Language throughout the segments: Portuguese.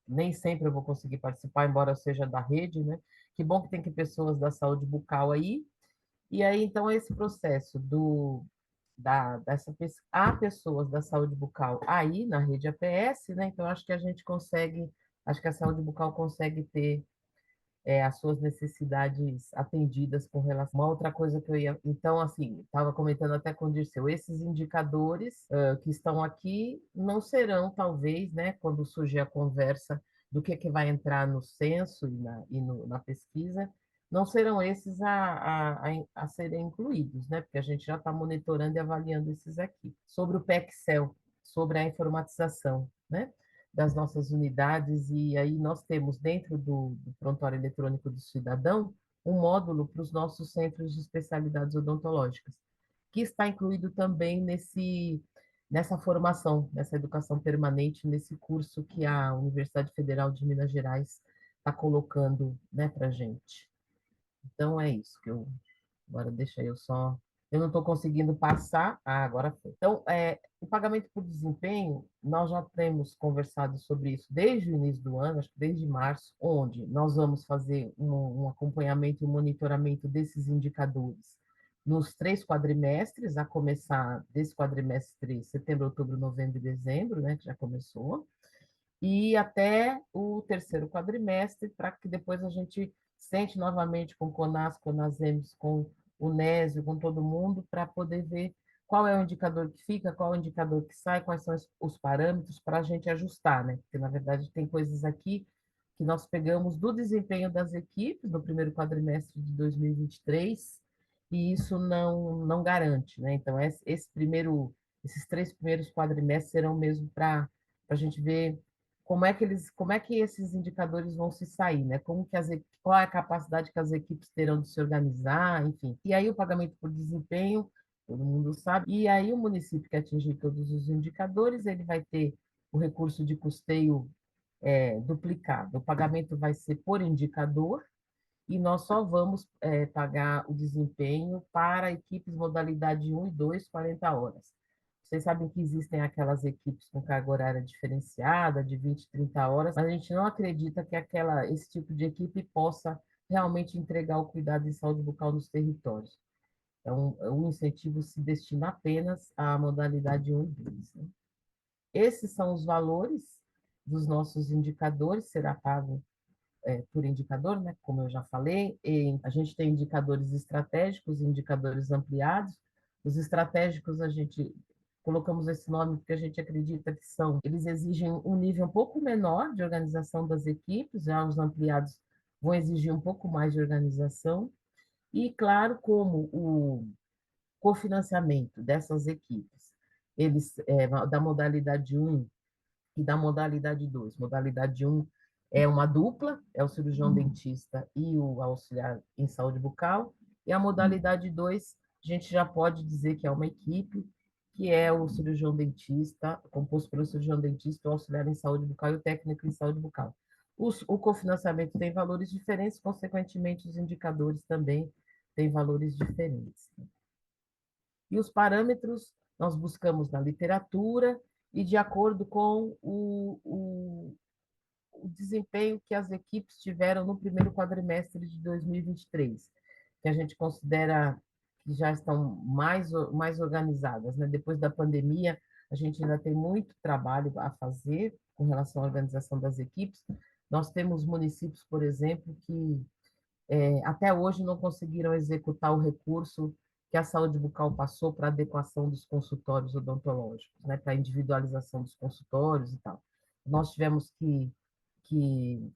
nem sempre eu vou conseguir participar, embora eu seja da rede, né? Que bom que tem que pessoas da saúde bucal aí. E aí, então, esse processo há pessoas da saúde bucal aí na rede APS, né? Então, acho que a gente consegue, acho que a saúde bucal consegue ter as suas necessidades atendidas com relação. Uma outra coisa que eu ia. Então, assim, estava comentando até com o Dirceu, esses indicadores que estão aqui não serão, talvez, né, quando surgir a conversa do que vai entrar no censo na pesquisa, não serão esses a serem incluídos, né? Porque a gente já está monitorando e avaliando esses aqui. Sobre o PEC-CEL, sobre a informatização, né? Das nossas unidades, e aí nós temos dentro do prontuário eletrônico do cidadão um módulo para os nossos centros de especialidades odontológicas, que está incluído também nessa formação, nessa educação permanente, nesse curso que a Universidade Federal de Minas Gerais está colocando, né, para a gente. Então é isso que eu agora deixa eu só. Eu não estou conseguindo passar. Ah, agora foi. Então, o pagamento por desempenho, nós já temos conversado sobre isso desde o início do ano, acho que desde março, onde nós vamos fazer um acompanhamento e um monitoramento desses indicadores nos 3 quadrimestres, a começar desse quadrimestre setembro, outubro, novembro e dezembro, né, que já começou, e até o terceiro quadrimestre, para que depois a gente sente novamente com o CONAS, CONASEMS, com o NESIO, com todo mundo, para poder ver qual é o indicador que fica, qual é o indicador que sai, quais são os parâmetros para a gente ajustar, né? Porque, na verdade, tem coisas aqui que nós pegamos do desempenho das equipes no primeiro quadrimestre de 2023, e isso não garante, né? Então, esses 3 primeiros quadrimestres serão mesmo para a gente ver como é que esses indicadores vão se sair, né? Qual é a capacidade que as equipes terão de se organizar, enfim. E aí o pagamento por desempenho, todo mundo sabe. E aí o município que atingir todos os indicadores, ele vai ter o recurso de custeio duplicado. O pagamento vai ser por indicador e nós só vamos pagar o desempenho para equipes modalidade 1 e 2, 40 horas. Vocês sabem que existem aquelas equipes com carga horária diferenciada, de 20, 30 horas, mas a gente não acredita que esse tipo de equipe possa realmente entregar o cuidado em saúde bucal nos territórios. Então, o incentivo se destina apenas à modalidade 1 e 2, né? Esses são os valores dos nossos indicadores, será pago por indicador, né? Como eu já falei, e a gente tem indicadores estratégicos e indicadores ampliados. Os estratégicos, a gente colocamos esse nome porque a gente acredita que eles exigem um nível um pouco menor de organização das equipes, já os ampliados vão exigir um pouco mais de organização, e claro, como o cofinanciamento dessas equipes, da modalidade 1 e da modalidade 2. Modalidade 1 é uma dupla, é o cirurgião dentista e o auxiliar em saúde bucal, e a modalidade 2, a gente já pode dizer que é uma equipe, que é o cirurgião dentista, composto pelo cirurgião dentista, o auxiliar em saúde bucal e o técnico em saúde bucal. O cofinanciamento tem valores diferentes, consequentemente, os indicadores também têm valores diferentes. E os parâmetros nós buscamos na literatura e de acordo com o desempenho que as equipes tiveram no primeiro quadrimestre de 2023, que a gente considera que já estão mais organizadas, né? Depois da pandemia, a gente ainda tem muito trabalho a fazer com relação à organização das equipes. Nós temos municípios, por exemplo, que até hoje não conseguiram executar o recurso que a saúde bucal passou para adequação dos consultórios odontológicos, né, para a individualização dos consultórios e tal. Nós tivemos que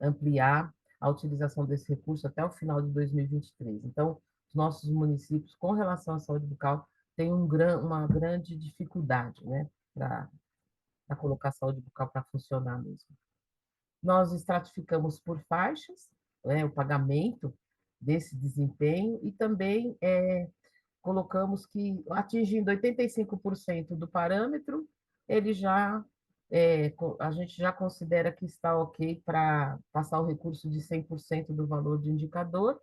ampliar a utilização desse recurso até o final de 2023. Então, os nossos municípios, com relação à saúde bucal, têm uma grande dificuldade, né, para colocar a saúde bucal para funcionar mesmo. Nós estratificamos por faixas, né, o pagamento desse desempenho e também colocamos que, atingindo 85% do parâmetro, ele já a gente já considera que está ok para passar o recurso de 100% do valor de indicador,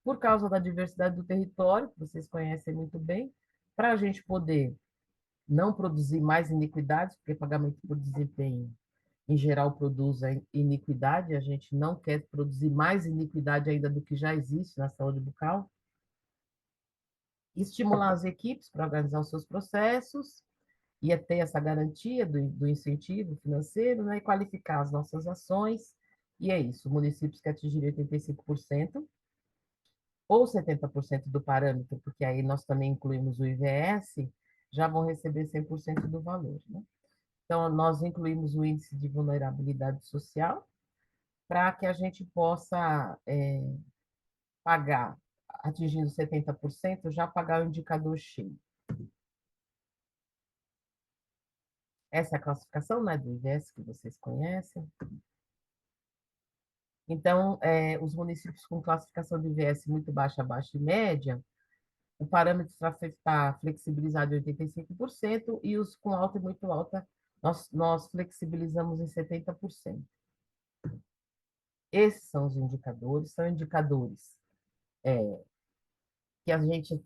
por causa da diversidade do território, que vocês conhecem muito bem, para a gente poder não produzir mais iniquidades, porque pagamento por desempenho em geral, produz a iniquidade, a gente não quer produzir mais iniquidade ainda do que já existe na saúde bucal. Estimular as equipes para organizar os seus processos, e ter essa garantia do incentivo financeiro, né, e qualificar as nossas ações, e é isso, municípios que atingirem 85%, ou 70% do parâmetro, porque aí nós também incluímos o IVS, já vão receber 100% do valor, né? Então, nós incluímos o índice de vulnerabilidade social para que a gente possa pagar, atingindo 70%, já pagar o indicador cheio. Essa é a classificação, né, do IVS que vocês conhecem. Então, os municípios com classificação de IVS muito baixa, baixa e média, o parâmetro está flexibilizado em 85% e os com alta e muito alta, nós flexibilizamos em 70%. Esses são indicadores que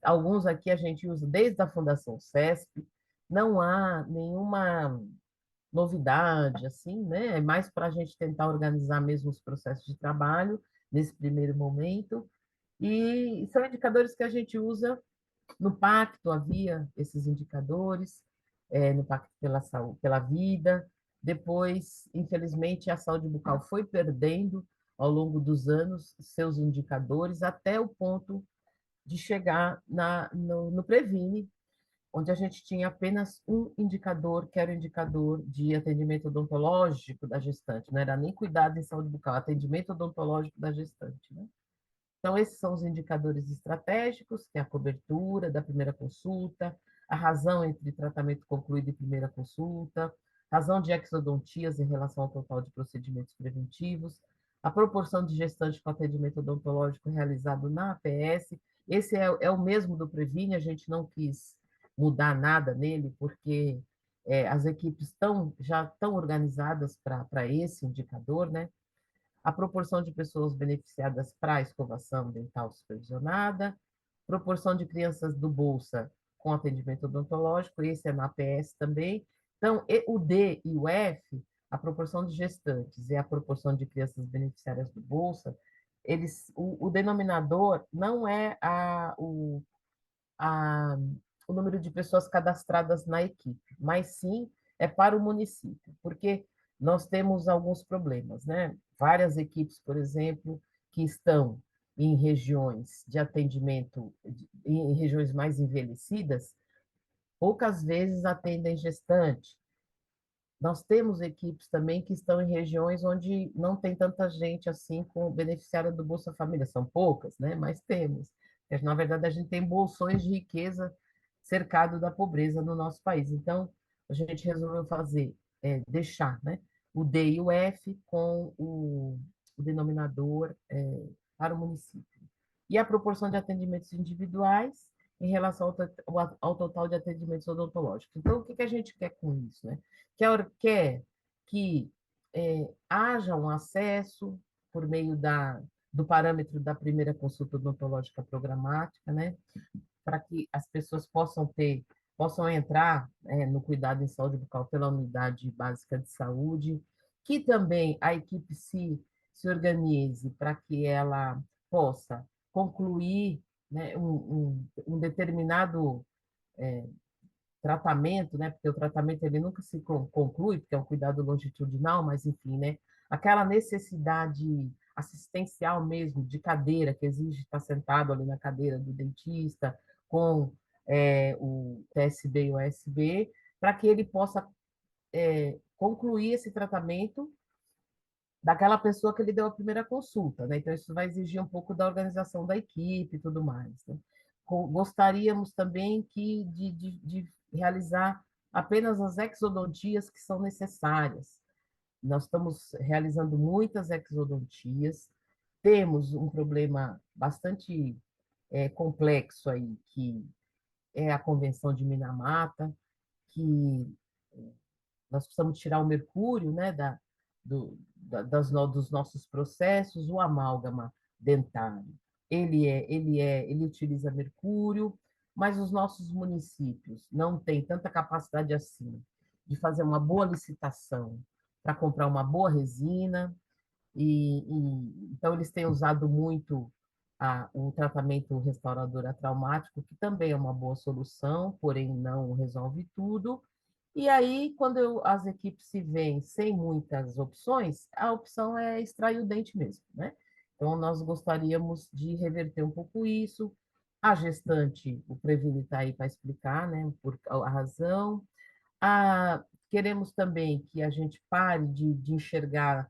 alguns aqui a gente usa desde a Fundação CESP, não há nenhuma novidade, assim, né? É mais para a gente tentar organizar mesmo os processos de trabalho nesse primeiro momento, e são indicadores que a gente usa no pacto, havia esses indicadores, no Pacto pela Saúde, pela Vida. Depois, infelizmente, a saúde bucal foi perdendo ao longo dos anos seus indicadores até o ponto de chegar no Previne, onde a gente tinha apenas um indicador, que era o indicador de atendimento odontológico da gestante, não era nem cuidado em saúde bucal, atendimento odontológico da gestante, né? Então, esses são os indicadores estratégicos, que é a cobertura da primeira consulta, a razão entre tratamento concluído e primeira consulta, razão de exodontias em relação ao total de procedimentos preventivos, a proporção de gestantes com atendimento odontológico realizado na APS. Esse é o mesmo do Previne, a gente não quis mudar nada nele, porque as equipes já estão organizadas para esse indicador, né? A proporção de pessoas beneficiadas para a escovação dental supervisionada, proporção de crianças do Bolsa com atendimento odontológico, esse é na APS também. Então, o D e o F, a proporção de gestantes e a proporção de crianças beneficiárias do Bolsa, o denominador não é a, o número de pessoas cadastradas na equipe, mas sim é para o município, porque nós temos alguns problemas, né? Várias equipes, por exemplo, que estão em regiões de atendimento, em regiões mais envelhecidas, poucas vezes atendem gestante. Nós temos equipes também que estão em regiões onde não tem tanta gente assim com beneficiária do Bolsa Família. São poucas, né? Mas temos. Na verdade, a gente tem bolsões de riqueza cercado da pobreza no nosso país. Então, a gente resolveu deixar, né, o D e o F com o denominador para o município. E a proporção de atendimentos individuais em relação ao total de atendimentos odontológicos. Então, o que a gente quer com isso, né? Quer que haja um acesso por meio do parâmetro da primeira consulta odontológica programática, né? Para que as pessoas possam entrar no cuidado em saúde bucal pela unidade básica de saúde, que também a equipe se organize para que ela possa concluir, né, um determinado tratamento, né? Porque o tratamento ele nunca se conclui, porque é um cuidado longitudinal, mas enfim, né? Aquela necessidade assistencial mesmo de cadeira que exige estar sentado ali na cadeira do dentista com o TSB e o OSB, para que ele possa concluir esse tratamento daquela pessoa que ele deu a primeira consulta, né? Então, isso vai exigir um pouco da organização da equipe e tudo mais, né? Gostaríamos também de realizar apenas as exodontias que são necessárias. Nós estamos realizando muitas exodontias, temos um problema bastante complexo aí, que é a Convenção de Minamata, que nós precisamos tirar o mercúrio, né, dos nossos processos, o amálgama dentário. Ele utiliza mercúrio, mas os nossos municípios não têm tanta capacidade assim de fazer uma boa licitação para comprar uma boa resina, então eles têm usado muito o tratamento restaurador traumático, que também é uma boa solução, porém não resolve tudo. E aí, quando as equipes se veem sem muitas opções, a opção é extrair o dente mesmo, né? Então, nós gostaríamos de reverter um pouco isso. A gestante, o Previne está aí para explicar, né, por a razão. A, queremos também que a gente pare de enxergar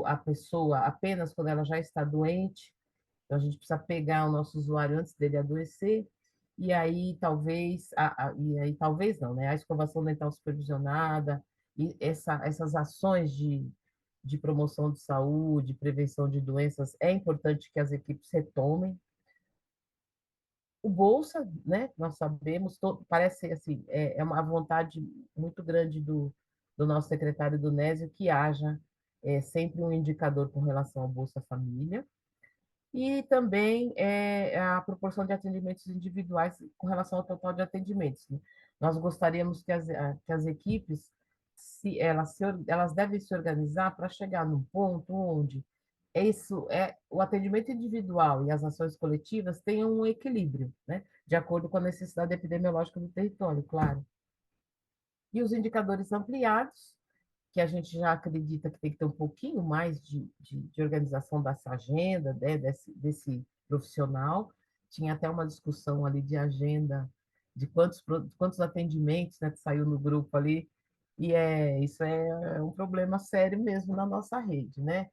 a pessoa apenas quando ela já está doente. Então, a gente precisa pegar o nosso usuário antes dele adoecer, e aí talvez não, né? A escovação dental supervisionada, e essas ações de promoção de saúde, prevenção de doenças, é importante que as equipes retomem. O Bolsa, né? Nós sabemos, parece assim, é uma vontade muito grande do nosso secretário do Nésio que haja sempre um indicador com relação ao Bolsa Família. E também a proporção de atendimentos individuais com relação ao total de atendimentos, né? Nós gostaríamos que as equipes, elas devem se organizar para chegar num ponto onde o atendimento individual e as ações coletivas tenham um equilíbrio, né? De acordo com a necessidade epidemiológica do território, claro. E os indicadores ampliados, que a gente já acredita que tem que ter um pouquinho mais de organização dessa agenda, né, desse profissional. Tinha até uma discussão ali de agenda, de quantos atendimentos, né, que saiu no grupo ali, e isso é um problema sério mesmo na nossa rede, né?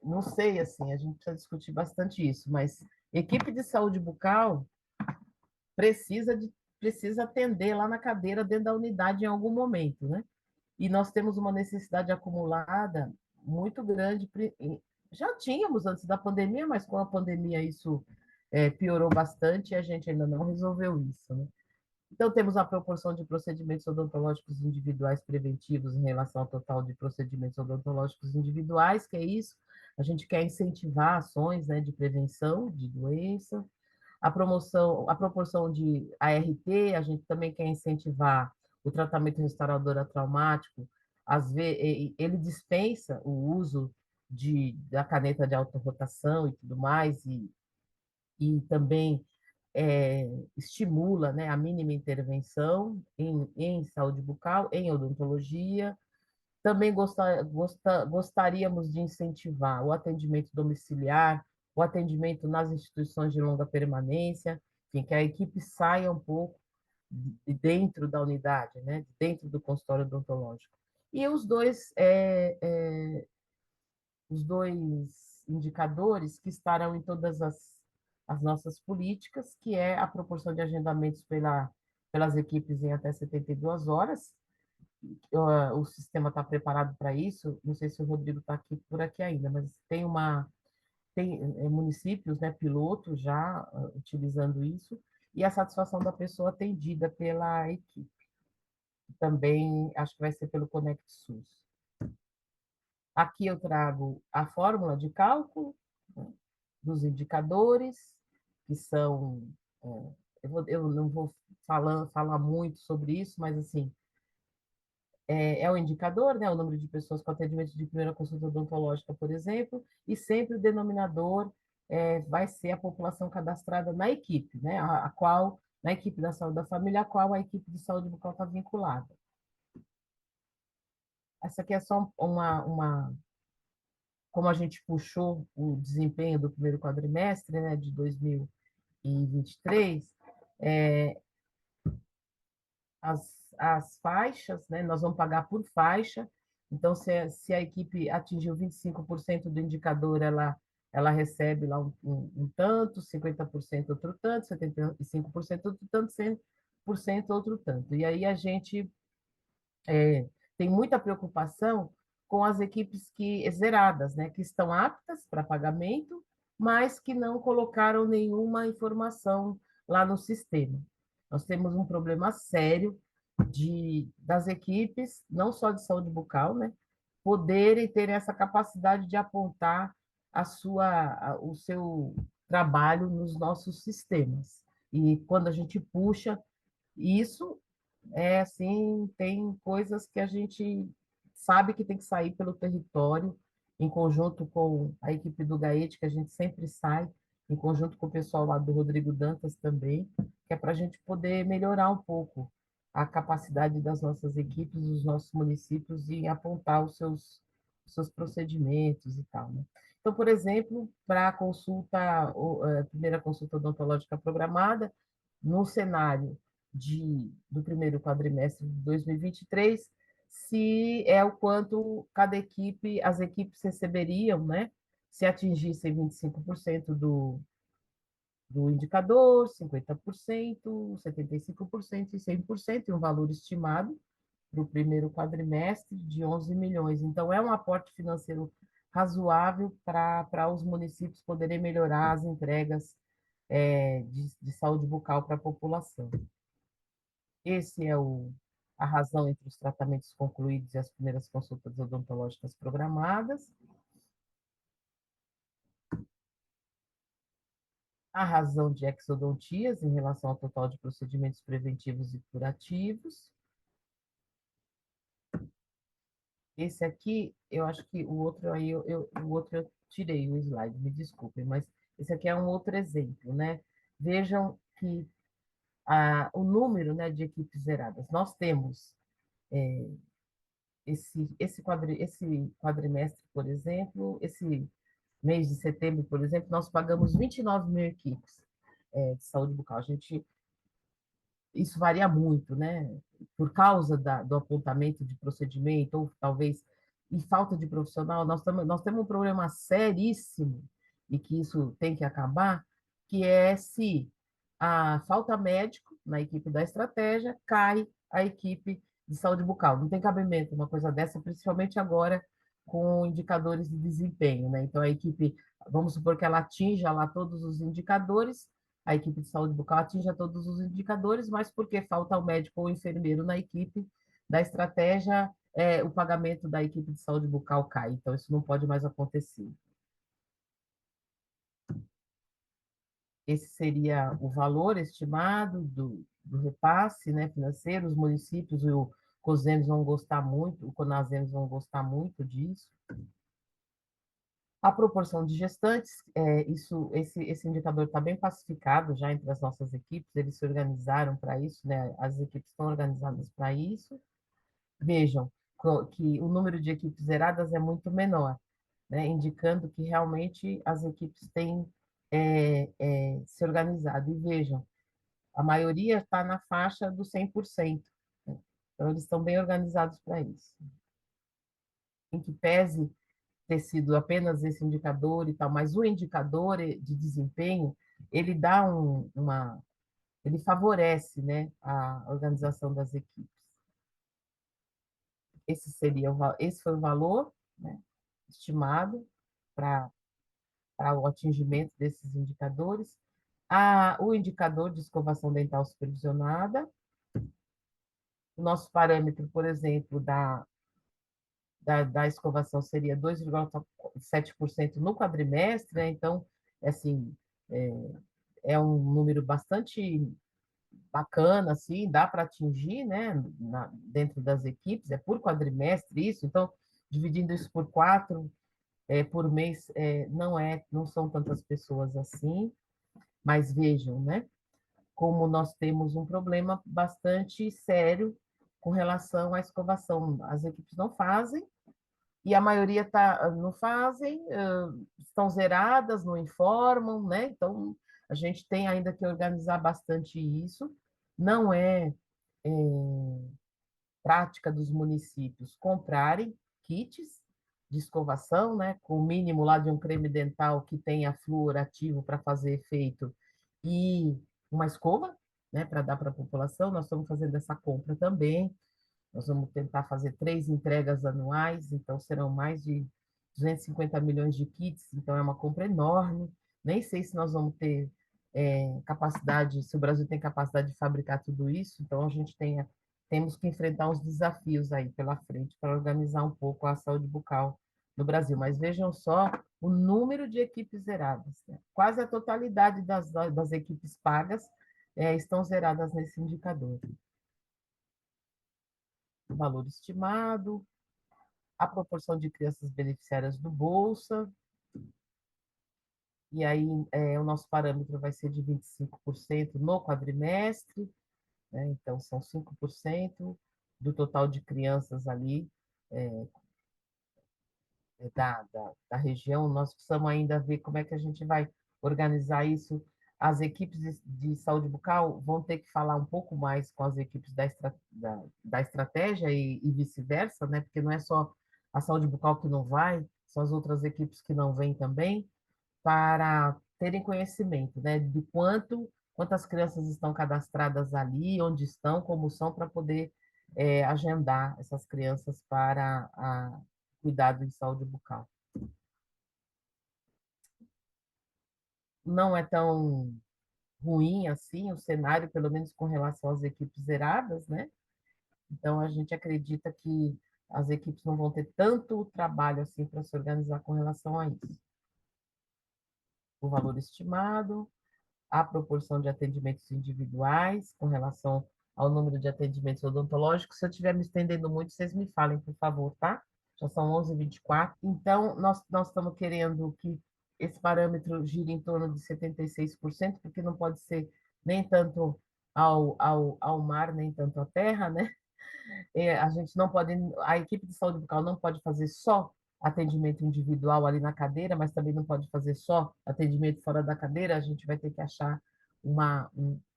Não sei, assim, a gente precisa discutir bastante isso, mas equipe de saúde bucal precisa precisa atender lá na cadeira dentro da unidade em algum momento, né? E nós temos uma necessidade acumulada muito grande. Já tínhamos antes da pandemia, mas com a pandemia isso piorou bastante e a gente ainda não resolveu isso, né? Então, temos a proporção de procedimentos odontológicos individuais preventivos em relação ao total de procedimentos odontológicos individuais, que é isso. A gente quer incentivar ações, né, de prevenção de doença, a proporção de ART, a gente também quer incentivar o tratamento restaurador traumático. Às vezes, ele dispensa o uso da caneta de autorrotação e tudo mais, e também estimula, né, a mínima intervenção em saúde bucal, em odontologia. Também gostaríamos de incentivar o atendimento domiciliar, o atendimento nas instituições de longa permanência, enfim, que a equipe saia um pouco de dentro da unidade, né, dentro do consultório odontológico. E os dois indicadores que estarão em todas as nossas políticas, que é a proporção de agendamentos pelas equipes em até 72 horas. O sistema está preparado para isso. Não sei se o Rodrigo está aqui por aqui ainda, mas tem municípios, né, pilotos já utilizando isso, e a satisfação da pessoa atendida pela equipe. Também acho que vai ser pelo Conect SUS. Aqui eu trago a fórmula de cálculo, né, dos indicadores, que são. Eu não vou falar muito sobre isso, mas assim, o indicador, né, o número de pessoas com atendimento de primeira consulta odontológica, por exemplo, e sempre o denominador vai ser a população cadastrada na equipe, né, na equipe da saúde da família, a qual a equipe de saúde bucal está vinculada. Essa aqui é só como a gente puxou o desempenho do primeiro quadrimestre, né, de 2023, é, as faixas, né, nós vamos pagar por faixa, então, se a equipe atingiu 25% do indicador, ela recebe lá um tanto, 50% outro tanto, 75% outro tanto, 100% outro tanto. E aí a gente tem muita preocupação com as equipes zeradas, né, que estão aptas para pagamento, mas que não colocaram nenhuma informação lá no sistema. Nós temos um problema sério das equipes, não só de saúde bucal, né, poderem ter essa capacidade de apontar o seu trabalho nos nossos sistemas. E quando a gente puxa isso, assim, tem coisas que a gente sabe que tem que sair pelo território, em conjunto com a equipe do GAET, que a gente sempre sai, em conjunto com o pessoal lá do Rodrigo Dantas também, que é para a gente poder melhorar um pouco a capacidade das nossas equipes, dos nossos municípios, em apontar os seus procedimentos e tal, né? Então, por exemplo, para a consulta, primeira consulta odontológica programada, no cenário do primeiro quadrimestre de 2023, se é o quanto cada equipe, as equipes receberiam, né? Se atingissem 25% do indicador, 50%, 75% e 100%, e um valor estimado para o primeiro quadrimestre de 11 milhões. Então, é um aporte financeiro razoável para os municípios poderem melhorar as entregas de saúde bucal para a população. Esse é a razão entre os tratamentos concluídos e as primeiras consultas odontológicas programadas. A razão de exodontias em relação ao total de procedimentos preventivos e curativos. Esse aqui, eu acho que o outro aí, o outro eu tirei o slide, me desculpem, mas esse aqui é um outro exemplo, né? Vejam que o número, né, de equipes zeradas. Nós temos esse quadrimestre, por exemplo, esse mês de setembro, por exemplo, nós pagamos 29 mil equipes de saúde bucal. Isso varia muito, né? Por causa do apontamento de procedimento, ou talvez, e falta de profissional, nós temos um problema seríssimo, e que isso tem que acabar, que é se falta médico na equipe da estratégia, cai a equipe de saúde bucal. Não tem cabimento uma coisa dessa, principalmente agora com indicadores de desempenho, né? Então, a equipe, vamos supor que ela atinja lá todos os indicadores, a equipe de saúde bucal atinja todos os indicadores, mas porque falta o médico ou o enfermeiro na equipe da estratégia, o pagamento da equipe de saúde bucal cai. Então, isso não pode mais acontecer. Esse seria o valor estimado do repasse, né, financeiro. Os municípios e o COSEMS vão gostar muito, o CONASEMS vão gostar muito disso. A proporção de gestantes, esse indicador está bem pacificado já entre as nossas equipes, eles se organizaram para isso, né? As equipes estão organizadas para isso. Vejam que o número de equipes zeradas é muito menor, né? Indicando que realmente as equipes têm se organizado. E vejam, a maioria está na faixa do 100%, né? Então, eles estão bem organizados para isso. Em que pese ter sido apenas esse indicador e tal, mas o indicador de desempenho, ele dá ele favorece, né, a organização das equipes. Esse foi o valor, né, estimado para o atingimento desses indicadores. O indicador de escovação dental supervisionada, o nosso parâmetro, por exemplo, da escovação seria 2,7% no quadrimestre, né? Então, assim, é um número bastante bacana, assim, dá para atingir, né, dentro das equipes, é por quadrimestre isso, então, dividindo isso por 4, por mês, não são tantas pessoas assim, mas vejam, né, como nós temos um problema bastante sério com relação à escovação. As equipes não fazem, e a maioria não fazem, estão zeradas, não informam, né? Então, a gente tem ainda que organizar bastante isso. Não é prática dos municípios comprarem kits de escovação, né? Com o mínimo lá de um creme dental que tenha flúor ativo para fazer efeito e uma escova, né? Para dar para a população. Nós estamos fazendo essa compra também. Nós vamos tentar fazer 3 entregas anuais, então serão mais de 250 milhões de kits, então é uma compra enorme. Nem sei se nós vamos ter capacidade, se o Brasil tem capacidade de fabricar tudo isso, então a gente temos que enfrentar uns desafios aí pela frente para organizar um pouco a saúde bucal no Brasil. Mas vejam só o número de equipes zeradas, né? Quase a totalidade das equipes pagas estão zeradas nesse indicador. Valor estimado, a proporção de crianças beneficiárias do Bolsa, e aí o nosso parâmetro vai ser de 25% no quadrimestre, né? Então, são 5% do total de crianças ali é, da região. Nós precisamos ainda ver como é que a gente vai organizar isso. As equipes de saúde bucal vão ter que falar um pouco mais com as equipes da estratégia e vice-versa, né? Porque não é só a saúde bucal que não vai, são as outras equipes que não vêm também, para terem conhecimento, né? De quantas crianças estão cadastradas ali, onde estão, como são, para poder agendar essas crianças para cuidado em saúde bucal. Não é tão ruim assim o cenário, pelo menos com relação às equipes zeradas, né? Então, a gente acredita que as equipes não vão ter tanto trabalho assim para se organizar com relação a isso. O valor estimado, a proporção de atendimentos individuais com relação ao número de atendimentos odontológicos. Se eu estiver me estendendo muito, vocês me falem, por favor, tá? Já são 11h24. Então, nós estamos querendo que esse parâmetro gire em torno de 76%, porque não pode ser nem tanto ao mar, nem tanto à terra, né? A gente não pode, a equipe de saúde bucal não pode fazer só atendimento individual ali na cadeira, mas também não pode fazer só atendimento fora da cadeira. A gente vai ter que achar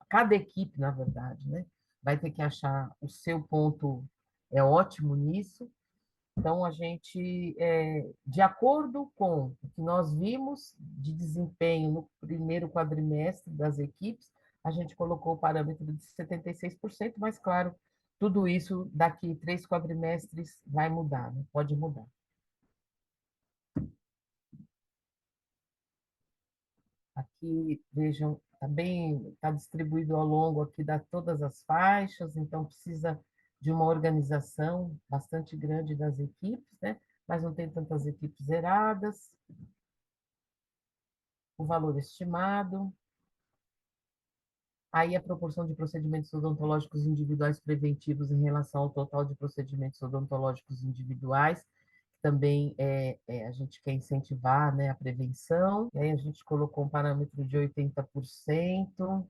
cada equipe, na verdade, né? Vai ter que achar o seu ponto ótimo nisso. Então, a gente, de acordo com o que nós vimos de desempenho no primeiro quadrimestre das equipes, a gente colocou o parâmetro de 76%, mas, claro, tudo isso daqui 3 quadrimestres vai mudar, né? Pode mudar. Aqui, vejam, está distribuído ao longo aqui de todas as faixas, então precisa de uma organização bastante grande das equipes, né? Mas não tem tantas equipes zeradas. O valor estimado, aí a proporção de procedimentos odontológicos individuais preventivos em relação ao total de procedimentos odontológicos individuais, também a gente quer incentivar, né, a prevenção, e aí a gente colocou um parâmetro de 80%,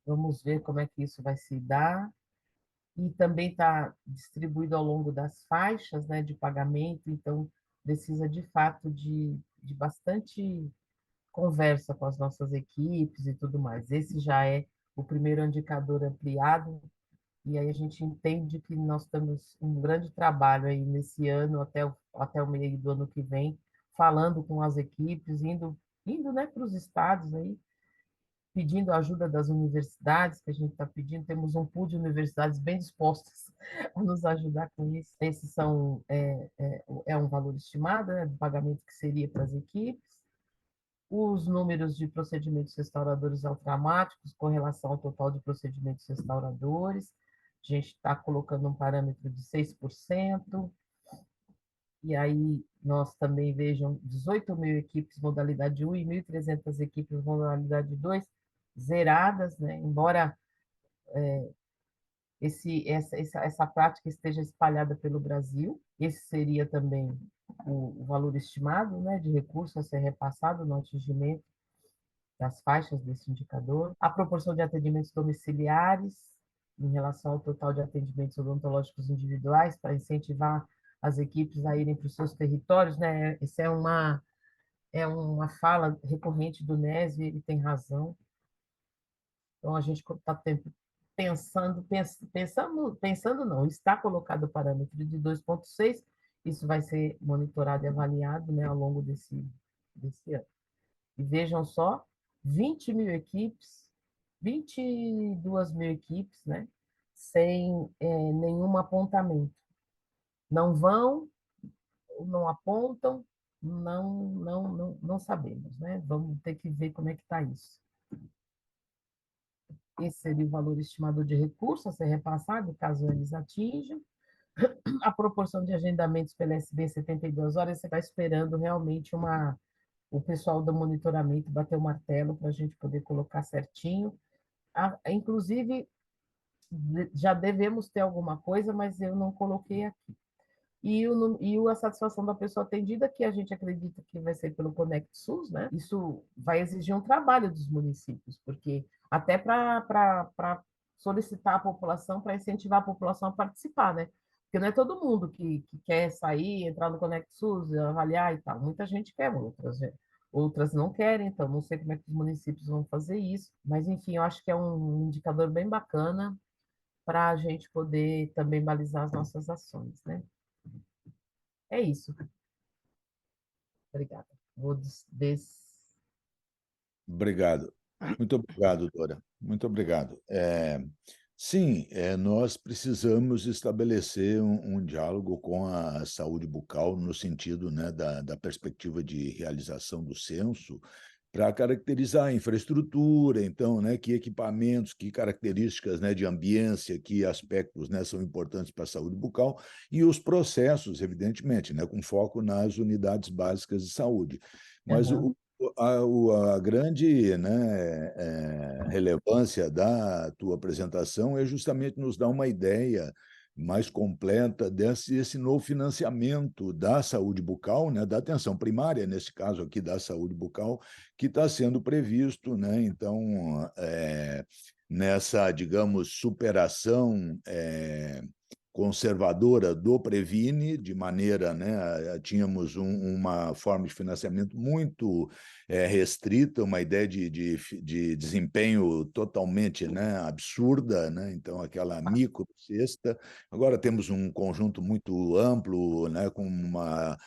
vamos ver como é que isso vai se dar, e também está distribuído ao longo das faixas, né, de pagamento, então precisa de fato de bastante conversa com as nossas equipes e tudo mais. Esse já é o primeiro indicador ampliado, e aí a gente entende que nós temos um grande trabalho aí nesse ano, até o meio do ano que vem, falando com as equipes, indo né, para os estados aí, pedindo a ajuda das universidades, que a gente está pedindo, temos um pool de universidades bem dispostas a nos ajudar com isso. Esses é um valor estimado, né, do pagamento que seria para as equipes, os números de procedimentos restauradores automáticos com relação ao total de procedimentos restauradores. A gente está colocando um parâmetro de 6%, e aí nós também vejam 18 mil equipes modalidade 1 e 1.300 equipes modalidade 2 zeradas, né? Embora essa prática esteja espalhada pelo Brasil, esse seria também o valor estimado, né, de recurso a ser repassado no atingimento das faixas desse indicador, a proporção de atendimentos domiciliares em relação ao total de atendimentos odontológicos individuais, para incentivar as equipes a irem para os seus territórios, né? Essa é uma fala recorrente do NESV, ele tem razão. Então, a gente está pensando não, está colocado o parâmetro de 2,6, isso vai ser monitorado e avaliado, né, ao longo desse ano. E vejam só, 20 mil equipes, 22 mil equipes, né, sem nenhum apontamento. Não vão, não apontam, não sabemos, né? Vamos ter que ver como é que está isso. Esse seria o valor estimado de recurso a ser repassado, caso eles atinjam. A proporção de agendamentos pela SB 72 horas, você está esperando realmente o pessoal do monitoramento bater o martelo para a gente poder colocar certinho. Inclusive, já devemos ter alguma coisa, mas eu não coloquei aqui. a satisfação da pessoa atendida, que a gente acredita que vai ser pelo Conect SUS, né? Isso vai exigir um trabalho dos municípios, porque até para solicitar a população, para incentivar a população a participar, né? Porque não é todo mundo que quer sair, entrar no Conect SUS, avaliar e tal. Muita gente quer, outras não querem, então não sei como é que os municípios vão fazer isso, mas enfim, eu acho que é um indicador bem bacana para a gente poder também balizar as nossas ações, né? É isso. Obrigada. Vou Obrigado. Muito obrigado, Dora. Muito obrigado. Sim, nós precisamos estabelecer um diálogo com a saúde bucal no sentido, né, da perspectiva de realização do censo, para caracterizar a infraestrutura, então, né, que equipamentos, que características, né, de ambiência, que aspectos, né, são importantes para a saúde bucal, e os processos, evidentemente, né, com foco nas unidades básicas de saúde. Mas Aham. a grande, né, relevância da tua apresentação é justamente nos dar uma ideia mais completa desse novo financiamento da saúde bucal, né, da atenção primária, nesse caso aqui da saúde bucal, que está sendo previsto, né? Então, nessa, digamos, superação conservadora do Previne, de maneira, né, tínhamos uma forma de financiamento muito restrita, uma ideia de desempenho totalmente, né, absurda, né, então aquela micro cesta. Agora temos um conjunto muito amplo, né, com uma,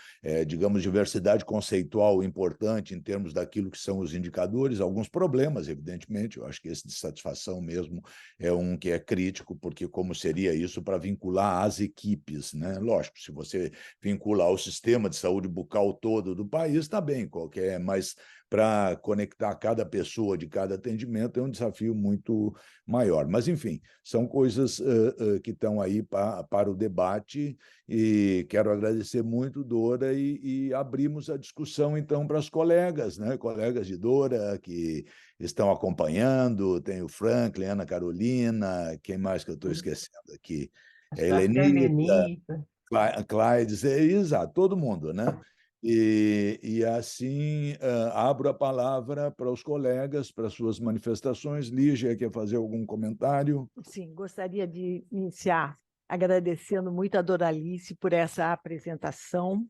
digamos, diversidade conceitual importante em termos daquilo que são os indicadores, alguns problemas, evidentemente, eu acho que esse de satisfação mesmo é um que é crítico, porque como seria isso para vincular as equipes, né? Lógico, se você vincular o sistema de saúde bucal todo do país, está bem, qualquer, mas para conectar cada pessoa de cada atendimento é um desafio muito maior. Mas, enfim, são coisas que estão aí para o debate e quero agradecer muito, Dora, e abrimos a discussão, então, para as colegas, né? Colegas de Dora que estão acompanhando, tem o Franklin, Ana Carolina, quem mais que eu estou esquecendo aqui? Acho É que acho que é Helenita, Helenita. Clydes, exato, todo mundo, né? E assim, abro a palavra para os colegas, para suas manifestações. Lígia, quer fazer algum comentário? Sim, gostaria de iniciar agradecendo muito a Doralice por essa apresentação.